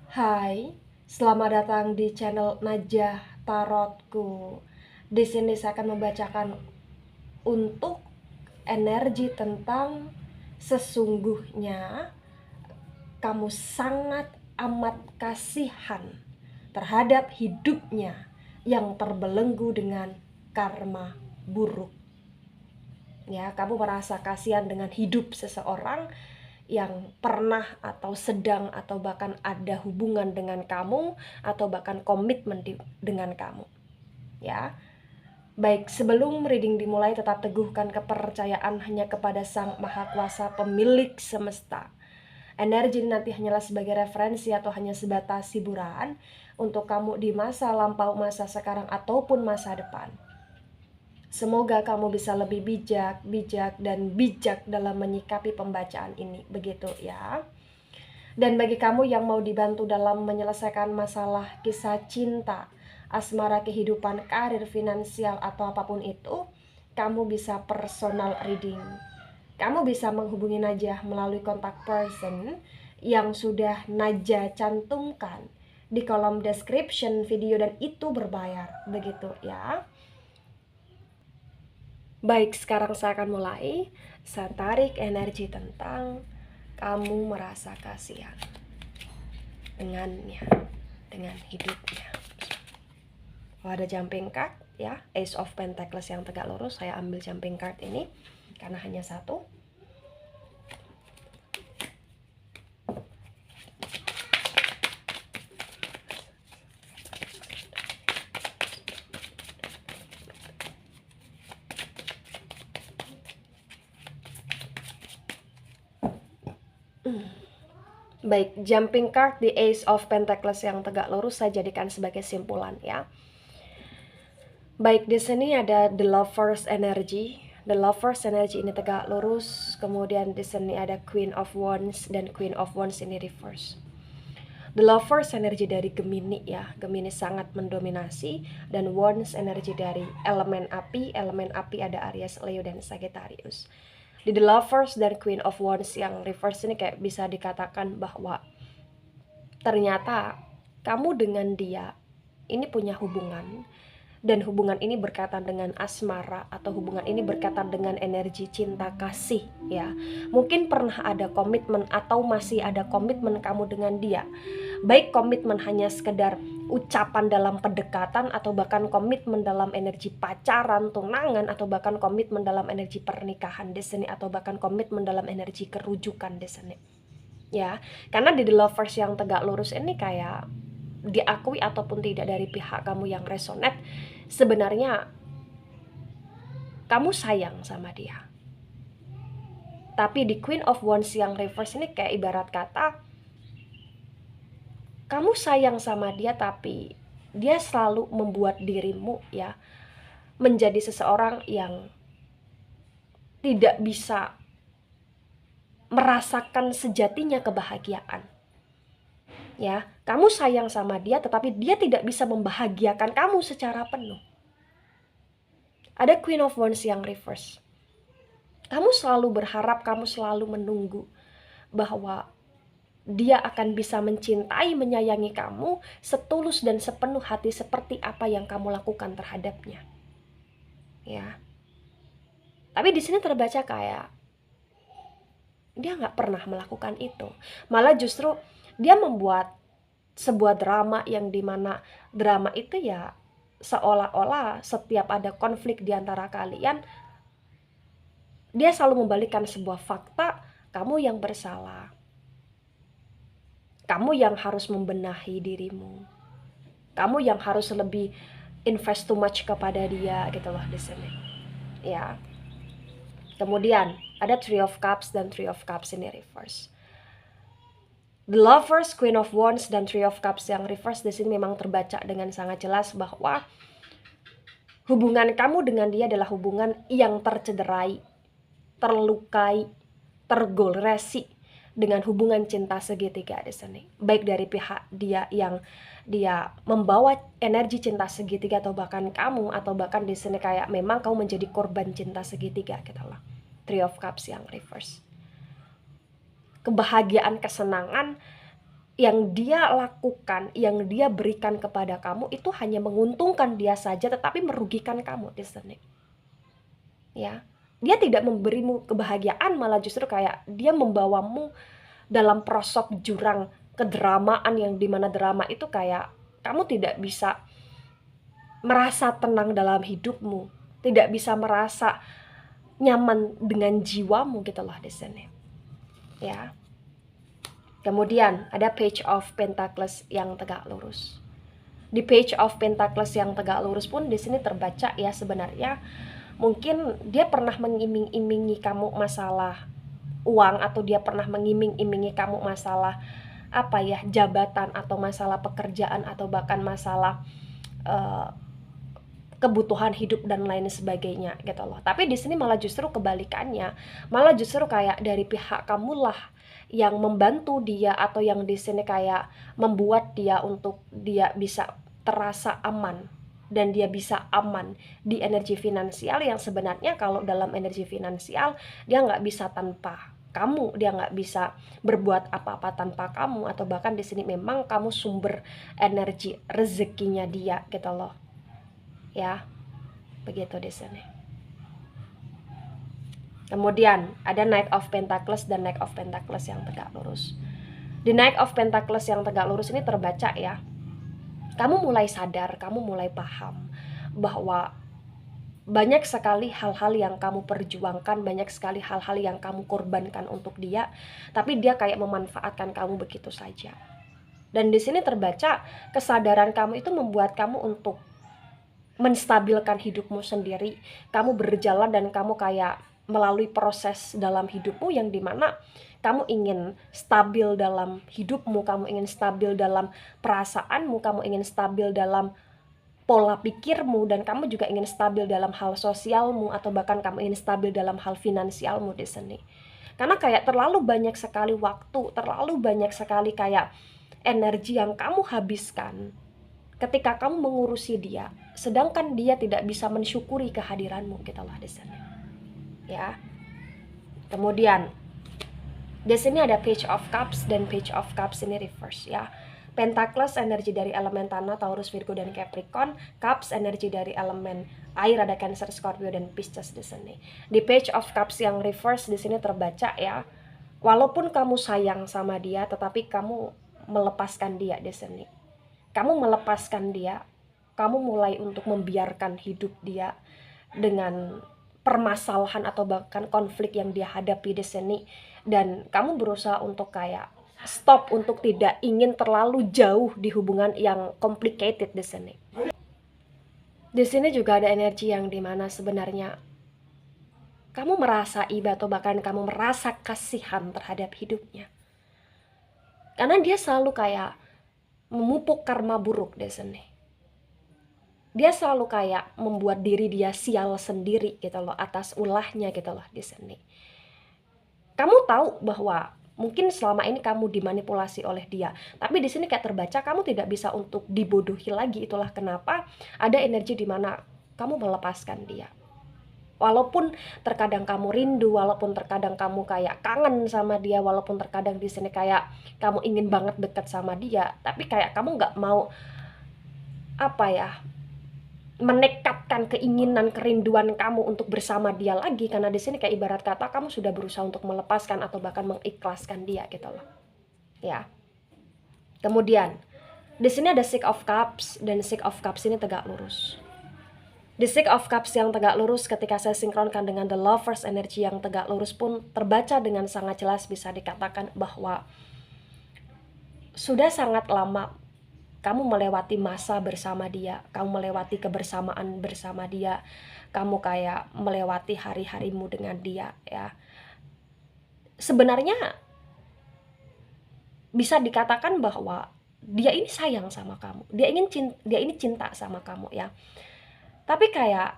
Hai, selamat datang di channel Najah Tarotku. Di sini saya akan membacakan untuk energi tentang sesungguhnya kamu sangat amat kasihan terhadap hidupnya yang terbelenggu dengan karma buruk. Ya, kamu merasa kasihan dengan hidup seseorang yang pernah atau sedang atau bahkan ada hubungan dengan kamu atau bahkan komitmen dengan kamu. Ya. Baik, sebelum reading dimulai tetap teguhkan kepercayaan hanya kepada Sang Maha Kuasa pemilik semesta. Energi ini nanti hanyalah sebagai referensi atau hanya sebatas hiburan untuk kamu di masa lampau, masa sekarang ataupun masa depan. Semoga kamu bisa lebih bijak dalam menyikapi pembacaan ini, begitu ya. Dan bagi kamu yang mau dibantu dalam menyelesaikan masalah kisah cinta, asmara, kehidupan, karir, finansial, atau apapun itu, kamu bisa personal reading. Kamu bisa menghubungi Najah melalui kontak person yang sudah Najah cantumkan di kolom description video dan itu berbayar, begitu ya. Baik, sekarang saya akan mulai. Saya tarik energi tentang kamu merasa kasihan dengannya, dengan hidupnya. Kalau ada jumping card ya, Ace of Pentacles yang tegak lurus, saya ambil jumping card ini karena hanya satu. Baik, jumping card di Ace of Pentacles yang tegak lurus saya jadikan sebagai simpulan ya. Baik, di sini ada The Lovers energy. The Lovers energy ini tegak lurus, kemudian di sini ada Queen of Wands dan Queen of Wands ini reverse. The Lovers energi dari Gemini ya, Gemini sangat mendominasi, dan Wands energi dari elemen api ada Aries, Leo, dan Sagittarius. Di The Lovers dan Queen of Wands yang reverse ini kayak bisa dikatakan bahwa ternyata kamu dengan dia ini punya hubungan, dan hubungan ini berkaitan dengan asmara atau hubungan ini berkaitan dengan energi cinta kasih ya. Mungkin pernah ada komitmen atau masih ada komitmen kamu dengan dia. Baik komitmen hanya sekedar ucapan dalam pendekatan atau bahkan komitmen dalam energi pacaran, tunangan, atau bahkan komitmen dalam energi pernikahan di sini, atau bahkan komitmen dalam energi kerujukan di sini. Ya, karena di The Lovers yang tegak lurus ini kayak diakui ataupun tidak dari pihak kamu yang resonate, sebenarnya kamu sayang sama dia. Tapi di Queen of Wands yang reverse ini kayak ibarat kata kamu sayang sama dia, tapi dia selalu membuat dirimu ya menjadi seseorang yang tidak bisa merasakan sejatinya kebahagiaan. Ya, kamu sayang sama dia tetapi dia tidak bisa membahagiakan kamu secara penuh. Ada Queen of Wands yang reverse. Kamu selalu berharap, kamu selalu menunggu bahwa dia akan bisa mencintai, menyayangi kamu setulus dan sepenuh hati seperti apa yang kamu lakukan terhadapnya. Ya. Tapi di sini terbaca kayak dia nggak pernah melakukan itu. Malah justru dia membuat sebuah drama yang dimana drama itu ya seolah-olah setiap ada konflik di antara kalian, dia selalu membalikkan sebuah fakta, kamu yang bersalah. Kamu yang harus membenahi dirimu. Kamu yang harus lebih invest too much kepada dia gitu loh di sini. Ya. Kemudian ada Three of Cups dan Three of Cups ini reverse. The Lovers, Queen of Wands, dan Three of Cups yang reverse di sini memang terbaca dengan sangat jelas bahwa hubungan kamu dengan dia adalah hubungan yang tercederai, terlukai, tergolresi dengan hubungan cinta segitiga di sini. Baik dari pihak dia yang dia membawa energi cinta segitiga, atau bahkan kamu, atau bahkan di sini kayak memang kamu menjadi korban cinta segitiga gitu loh. Three of Cups yang reverse. Kebahagiaan, kesenangan yang dia lakukan, yang dia berikan kepada kamu itu hanya menguntungkan dia saja, tetapi merugikan kamu di sini. Ya, dia tidak memberimu kebahagiaan, malah justru kayak dia membawamu dalam prosok jurang kedramaan, yang dimana drama itu kayak kamu tidak bisa merasa tenang dalam hidupmu, tidak bisa merasa nyaman dengan jiwamu gitu loh di sini. Ya. Kemudian ada Page of Pentacles yang tegak lurus. Di Page of Pentacles yang tegak lurus pun di sini terbaca ya, sebenarnya mungkin dia pernah mengiming-imingi kamu masalah uang, atau dia pernah mengiming-imingi kamu masalah apa ya, jabatan atau masalah pekerjaan, atau bahkan masalah kebutuhan hidup dan lain sebagainya gitu loh. Tapi di sini malah justru kebalikannya, malah justru kayak dari pihak kamulah yang membantu dia, atau yang di sini kayak membuat dia untuk dia bisa terasa aman, dan dia bisa aman di energi finansial, yang sebenarnya kalau dalam energi finansial dia nggak bisa tanpa kamu, dia nggak bisa berbuat apa-apa tanpa kamu, atau bahkan di sini memang kamu sumber energi rezekinya dia gitu loh. Ya, begitu di sini. Kemudian ada Knight of Pentacles dan Knight of Pentacles yang tegak lurus. Di Knight of Pentacles yang tegak lurus ini terbaca ya, kamu mulai sadar, kamu mulai paham bahwa banyak sekali hal-hal yang kamu perjuangkan, banyak sekali hal-hal yang kamu korbankan untuk dia, tapi dia kayak memanfaatkan kamu begitu saja. Dan di sini terbaca kesadaran kamu itu membuat kamu untuk menstabilkan hidupmu sendiri. Kamu berjalan dan kamu kayak melalui proses dalam hidupmu yang dimana kamu ingin stabil dalam hidupmu, kamu ingin stabil dalam perasaanmu, kamu ingin stabil dalam pola pikirmu, dan kamu juga ingin stabil dalam hal sosialmu, atau bahkan kamu ingin stabil dalam hal finansialmu di sini. Karena kayak terlalu banyak sekali waktu, terlalu banyak sekali kayak energi yang kamu habiskan ketika kamu mengurusi dia, sedangkan dia tidak bisa mensyukuri kehadiranmu gitu lah di sini. Ya. Kemudian di sini ada Page of Cups, dan Page of Cups ini reverse ya. Pentacles energi dari elemen tanah, Taurus, Virgo, dan Capricorn. Cups energi dari elemen air, ada Cancer, Scorpio, dan Pisces di sini. Di Page of Cups yang reverse di sini terbaca ya, walaupun kamu sayang sama dia, tetapi kamu melepaskan dia di sini. Kamu melepaskan dia, kamu mulai untuk membiarkan hidup dia dengan permasalahan atau bahkan konflik yang dia hadapi di sini, dan kamu berusaha untuk kayak stop, untuk tidak ingin terlalu jauh di hubungan yang complicated di sini. Di sini juga ada energi yang dimana sebenarnya kamu merasa iba, atau bahkan kamu merasa kasihan terhadap hidupnya, karena dia selalu kayak memupuk karma buruk di sini. Dia selalu kayak membuat diri dia sial sendiri gitu loh, atas ulahnya gitu loh di sini. Kamu tahu bahwa mungkin selama ini kamu dimanipulasi oleh dia, tapi di sini kayak terbaca kamu tidak bisa untuk dibodohi lagi. Itulah kenapa ada energi di mana kamu melepaskan dia. Walaupun terkadang kamu rindu, walaupun terkadang kamu kayak kangen sama dia, walaupun terkadang di sini kayak kamu ingin banget dekat sama dia, tapi kayak kamu nggak mau apa ya, menekatkan keinginan, kerinduan kamu untuk bersama dia lagi, karena di sini kayak ibarat kata kamu sudah berusaha untuk melepaskan atau bahkan mengikhlaskan dia gitu loh. Ya. Kemudian di sini ada Six of Cups, dan Six of Cups ini tegak lurus. Di Six of Cups yang tegak lurus, ketika saya sinkronkan dengan The Lovers energi yang tegak lurus pun terbaca dengan sangat jelas, bisa dikatakan bahwa sudah sangat lama kamu melewati masa bersama dia, kamu melewati kebersamaan bersama dia, kamu kayak melewati hari-harimu dengan dia ya. Sebenarnya bisa dikatakan bahwa dia ini sayang sama kamu, dia ini cinta sama kamu ya. Tapi kayak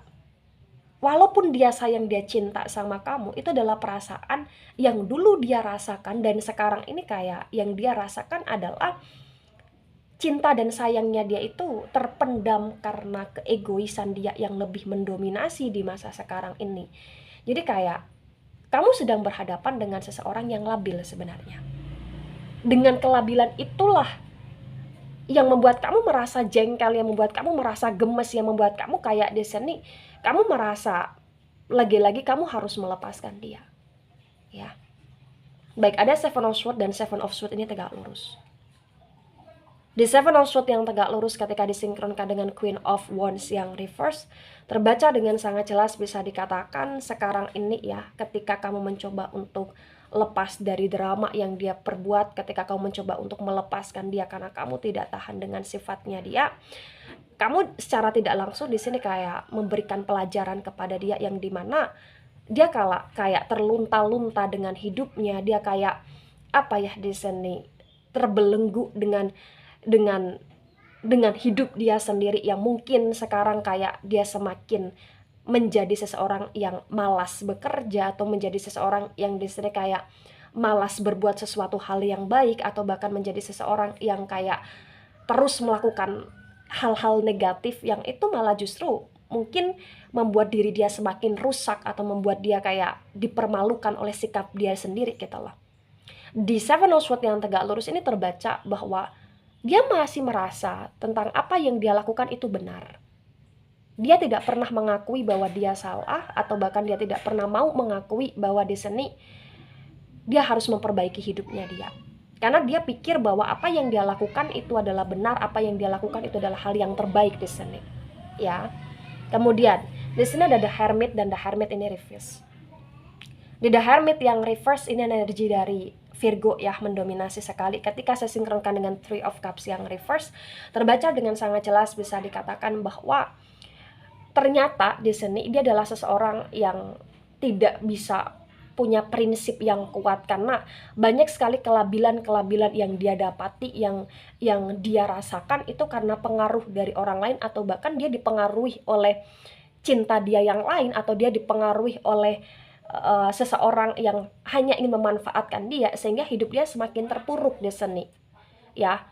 walaupun dia sayang, dia cinta sama kamu, itu adalah perasaan yang dulu dia rasakan, dan sekarang ini kayak yang dia rasakan adalah cinta dan sayangnya dia itu terpendam karena keegoisan dia yang lebih mendominasi di masa sekarang ini. Jadi kayak kamu sedang berhadapan dengan seseorang yang labil sebenarnya. Dengan kelabilan itulah yang membuat kamu merasa jengkel, yang membuat kamu merasa gemes, yang membuat kamu kayak di sini kamu merasa lagi-lagi kamu harus melepaskan dia, ya. Baik, ada Seven of Swords dan Seven of Swords ini tegak lurus. Di Seven of Swords yang tegak lurus ketika disinkronkan dengan Queen of Wands yang reverse, terbaca dengan sangat jelas bisa dikatakan sekarang ini ya, ketika kamu mencoba untuk lepas dari drama yang dia perbuat, ketika kamu mencoba untuk melepaskan dia karena kamu tidak tahan dengan sifatnya dia, kamu secara tidak langsung di sini kayak memberikan pelajaran kepada dia yang dimana dia kayak terlunta-lunta dengan hidupnya, dia kayak apa ya di sini terbelenggu dengan dengan hidup dia sendiri yang mungkin sekarang kayak dia semakin menjadi seseorang yang malas bekerja atau menjadi seseorang yang di sini kayak malas berbuat sesuatu hal yang baik atau bahkan menjadi seseorang yang kayak terus melakukan hal-hal negatif yang itu malah justru mungkin membuat diri dia semakin rusak atau membuat dia kayak dipermalukan oleh sikap dia sendiri gitu loh. Di Seven of Swords yang tegak lurus ini terbaca bahwa dia masih merasa tentang apa yang dia lakukan itu benar. Dia tidak pernah mengakui bahwa dia salah atau bahkan dia tidak pernah mau mengakui bahwa di sini dia harus memperbaiki hidupnya dia. Karena dia pikir bahwa apa yang dia lakukan itu adalah benar, apa yang dia lakukan itu adalah hal yang terbaik di sini. Ya. Kemudian, di sini ada The Hermit dan The Hermit ini reverse. Di The Hermit yang reverse ini energi dari Virgo ya, mendominasi sekali. Ketika saya sinkronkan dengan Three of Cups yang reverse, terbaca dengan sangat jelas bisa dikatakan bahwa ternyata di sini dia adalah seseorang yang tidak bisa punya prinsip yang kuat karena banyak sekali kelabilan-kelabilan yang dia dapati, yang dia rasakan itu karena pengaruh dari orang lain atau bahkan dia dipengaruhi oleh cinta dia yang lain atau dia dipengaruhi oleh seseorang yang hanya ingin memanfaatkan dia sehingga hidup dia semakin terpuruk di sini. Ya,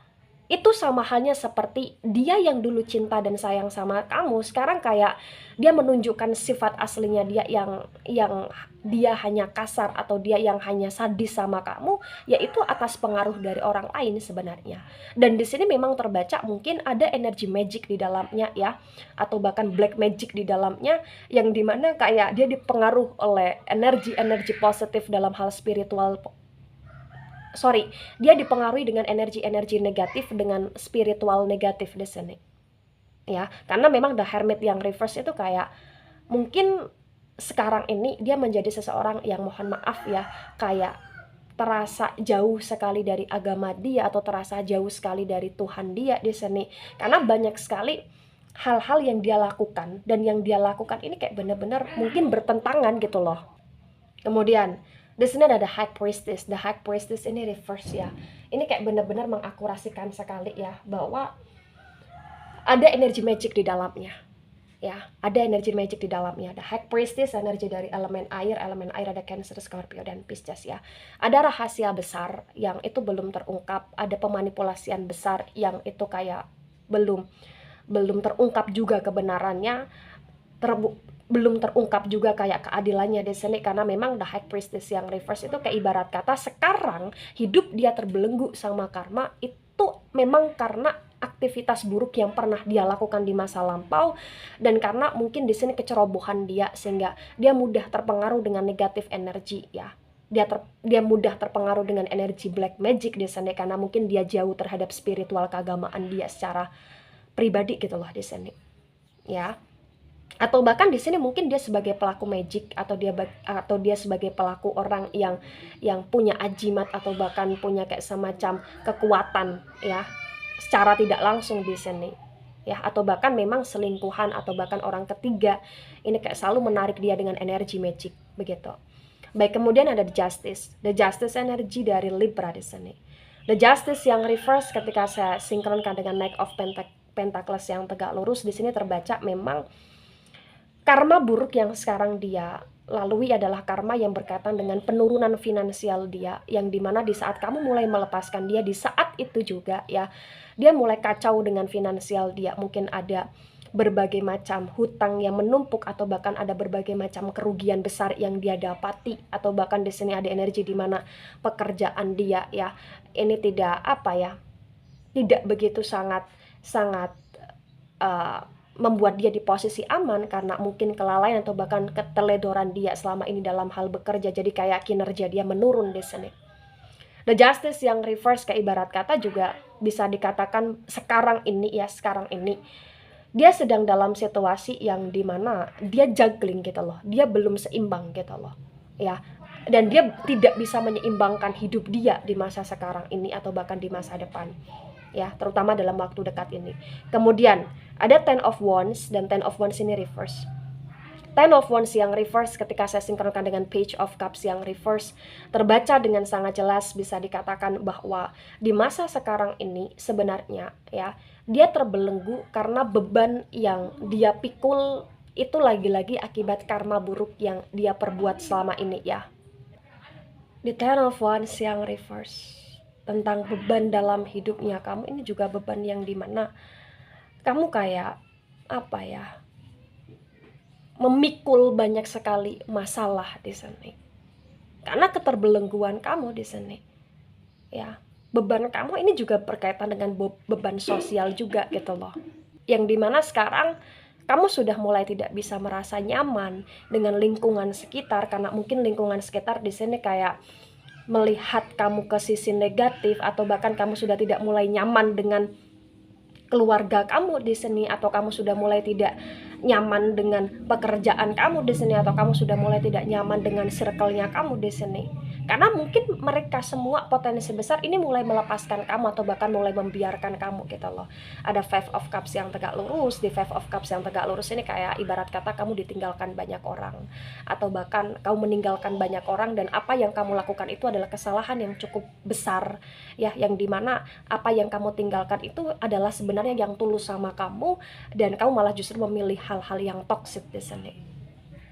itu sama halnya seperti dia yang dulu cinta dan sayang sama kamu, sekarang kayak dia menunjukkan sifat aslinya dia yang dia hanya kasar atau dia yang hanya sadis sama kamu, yaitu atas pengaruh dari orang lain sebenarnya. Dan di sini memang terbaca mungkin ada energi magic di dalamnya ya, atau bahkan black magic di dalamnya, yang dimana kayak dia dipengaruh oleh energi-energi positif dalam hal spiritual. Dia dipengaruhi dengan energi-energi negatif, dengan spiritual negatif di sini. Ya, karena memang The Hermit yang reverse itu kayak mungkin sekarang ini dia menjadi seseorang yang mohon maaf ya, kayak terasa jauh sekali dari agama dia atau terasa jauh sekali dari Tuhan dia di sini. Karena banyak sekali hal-hal yang dia lakukan dan yang dia lakukan ini kayak benar-benar mungkin bertentangan gitu loh. Kemudian di sini ada The High Priestess. The High Priestess ini reverse ya. Ini kayak benar-benar mengakurasikan sekali ya bahwa ada energi magic di dalamnya. Ya, ada energi magic di dalamnya. The High Priestess energi dari elemen air ada Cancer, Scorpio dan Pisces ya. Ada rahasia besar yang itu belum terungkap, ada pemanipulasian besar yang itu kayak belum terungkap juga kebenarannya, belum terungkap juga kayak keadilannya di sini karena memang The High Priestess yang reverse itu kayak ibarat kata sekarang hidup dia terbelenggu sama karma itu memang karena aktivitas buruk yang pernah dia lakukan di masa lampau dan karena mungkin di sini kecerobohan dia sehingga dia mudah terpengaruh dengan negatif energi ya. Dia mudah terpengaruh dengan energi black magic di sini karena mungkin dia jauh terhadap spiritual keagamaan dia secara pribadi gitu loh di sini. Ya. Atau bahkan di sini mungkin dia sebagai pelaku magic atau dia sebagai pelaku orang yang punya ajimat atau bahkan punya kayak semacam kekuatan ya secara tidak langsung di sini ya, atau bahkan memang selingkuhan atau bahkan orang ketiga ini kayak selalu menarik dia dengan energi magic begitu. Baik, kemudian ada The Justice. The Justice energi dari Libra di sini. The Justice yang reverse ketika saya sinkronkan dengan Knight of Pentacles yang tegak lurus di sini terbaca memang karma buruk yang sekarang dia lalui adalah karma yang berkaitan dengan penurunan finansial dia, yang dimana di saat kamu mulai melepaskan dia, di saat itu juga ya dia mulai kacau dengan finansial dia. Mungkin ada berbagai macam hutang yang menumpuk, atau bahkan ada berbagai macam kerugian besar yang dia dapati, atau bahkan di sini ada energi di mana pekerjaan dia ya ini tidak tidak begitu sangat uh, membuat dia di posisi aman karena mungkin kelalaian atau bahkan keteledoran dia selama ini dalam hal bekerja, jadi kayak kinerja dia menurun di sini. The Justice yang reverse kayak ibarat kata juga bisa dikatakan sekarang ini dia sedang dalam situasi yang dimana dia juggling gitu loh, dia belum seimbang gitu loh ya, dan dia tidak bisa menyeimbangkan hidup dia di masa sekarang ini atau bahkan di masa depan ya, terutama dalam waktu dekat ini. Kemudian ada Ten of Wands, dan Ten of Wands ini reverse. Ten of Wands yang reverse ketika saya sinkronkan dengan Page of Cups yang reverse terbaca dengan sangat jelas, bisa dikatakan bahwa di masa sekarang ini sebenarnya ya dia terbelenggu karena beban yang dia pikul itu lagi-lagi akibat karma buruk yang dia perbuat selama ini ya. Di Ten of Wands yang reverse tentang beban dalam hidupnya kamu, ini juga beban yang dimana kamu kayak memikul banyak sekali masalah di sini karena keterbelengguan kamu di sini ya. Beban kamu ini juga berkaitan dengan beban sosial juga gitu loh, yang dimana sekarang kamu sudah mulai tidak bisa merasa nyaman dengan lingkungan sekitar karena mungkin lingkungan sekitar di sini kayak melihat kamu ke sisi negatif, atau bahkan kamu sudah tidak mulai nyaman dengan keluarga kamu di sini, atau kamu sudah mulai tidak nyaman dengan pekerjaan kamu di sini, atau kamu sudah mulai tidak nyaman dengan circle-nya kamu di sini. Karena mungkin mereka semua potensi besar ini mulai melepaskan kamu atau bahkan mulai membiarkan kamu gitu loh. Ada Five of Cups yang tegak lurus. Di Five of Cups yang tegak lurus ini kayak ibarat kata kamu ditinggalkan banyak orang, atau bahkan kamu meninggalkan banyak orang, dan apa yang kamu lakukan itu adalah kesalahan yang cukup besar ya, yang dimana apa yang kamu tinggalkan itu adalah sebenarnya yang tulus sama kamu, dan kamu malah justru memilih hal-hal yang toksik di sini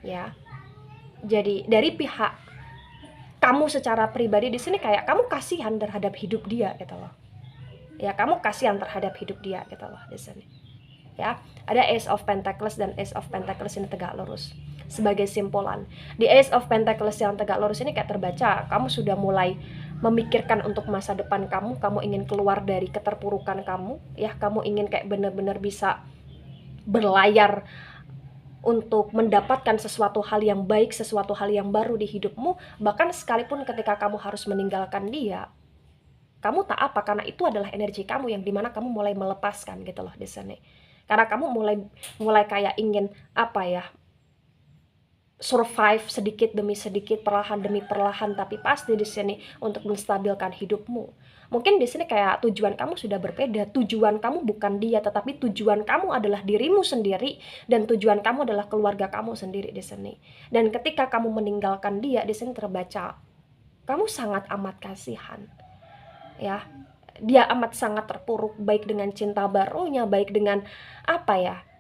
ya. Jadi dari pihak kamu secara pribadi di sini kayak kamu kasihan terhadap hidup dia gitu loh ya, kamu kasihan terhadap hidup dia gitu loh di sini ya. Ada Ace of Pentacles, dan Ace of Pentacles ini tegak lurus. Sebagai simpulan, di Ace of Pentacles yang tegak lurus ini kayak terbaca kamu sudah mulai memikirkan untuk masa depan kamu. Kamu ingin keluar dari keterpurukan kamu ya, kamu ingin kayak benar-benar bisa berlayar untuk mendapatkan sesuatu hal yang baik, sesuatu hal yang baru di hidupmu. Bahkan sekalipun ketika kamu harus meninggalkan dia, kamu tak apa, karena itu adalah energi kamu yang dimana kamu mulai melepaskan gitu loh di sini. Karena kamu mulai kayak ingin survive sedikit demi sedikit, perlahan demi perlahan, tapi pasti di sini untuk menstabilkan hidupmu. Mungkin di sini kayak tujuan kamu sudah berbeda. Tujuan kamu bukan dia, tetapi tujuan kamu adalah dirimu sendiri, dan tujuan kamu adalah keluarga kamu sendiri di sini. Dan ketika kamu meninggalkan dia, di sini terbaca kamu sangat amat kasihan. Ya, dia amat sangat terpuruk, baik dengan cinta barunya, baik dengan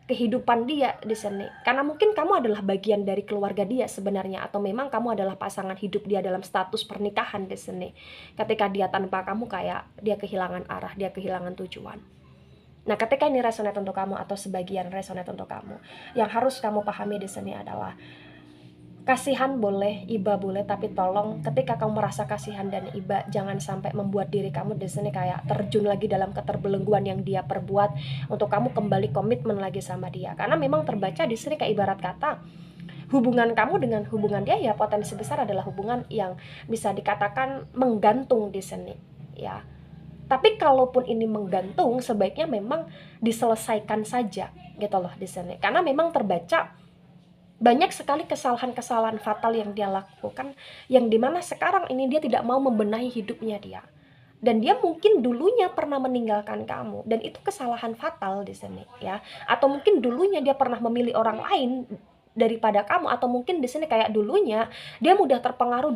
kehidupan dia di sini. Karena mungkin kamu adalah bagian dari keluarga dia sebenarnya, atau memang kamu adalah pasangan hidup dia dalam status pernikahan di sini. Ketika dia tanpa kamu kayak dia kehilangan arah, dia kehilangan tujuan. Nah, ketika ini resonate untuk kamu atau sebagian resonate untuk kamu, yang harus kamu pahami di sini adalah kasihan boleh, iba boleh, tapi tolong ketika kamu merasa kasihan dan iba, jangan sampai membuat diri kamu di sini kayak terjun lagi dalam keterbelengguan yang dia perbuat, untuk kamu kembali komitmen lagi sama dia. Karena memang terbaca di sini kayak ibarat kata hubungan kamu dengan hubungan dia ya potensi besar adalah hubungan yang bisa dikatakan menggantung di sini ya. Tapi kalaupun ini menggantung, sebaiknya memang diselesaikan saja gitu loh di sini. Karena memang terbaca banyak sekali kesalahan-kesalahan fatal yang dia lakukan, yang dimana sekarang ini dia tidak mau membenahi hidupnya dia. Dan dia mungkin dulunya pernah meninggalkan kamu, dan itu kesalahan fatal di sini ya. Atau mungkin dulunya dia pernah memilih orang lain daripada kamu, atau mungkin di sini kayak dulunya dia mudah terpengaruh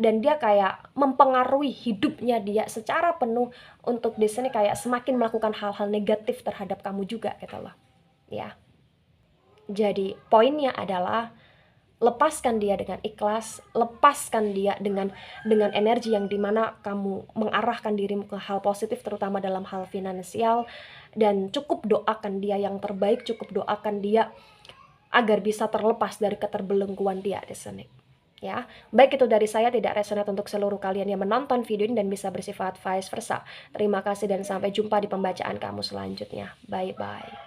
dan dia kayak mempengaruhi hidupnya dia secara penuh untuk di sini kayak semakin melakukan hal-hal negatif terhadap kamu juga gitu loh ya. Jadi poinnya adalah lepaskan dia dengan ikhlas, lepaskan dia dengan energi yang dimana kamu mengarahkan dirimu ke hal positif, terutama dalam hal finansial, dan cukup doakan dia yang terbaik, cukup doakan dia agar bisa terlepas dari keterbelengguan dia di sini. Ya, baik itu dari saya, tidak resonate untuk seluruh kalian yang menonton video ini dan bisa bersifat vice versa. Terima kasih dan sampai jumpa di pembacaan kamu selanjutnya. Bye-bye.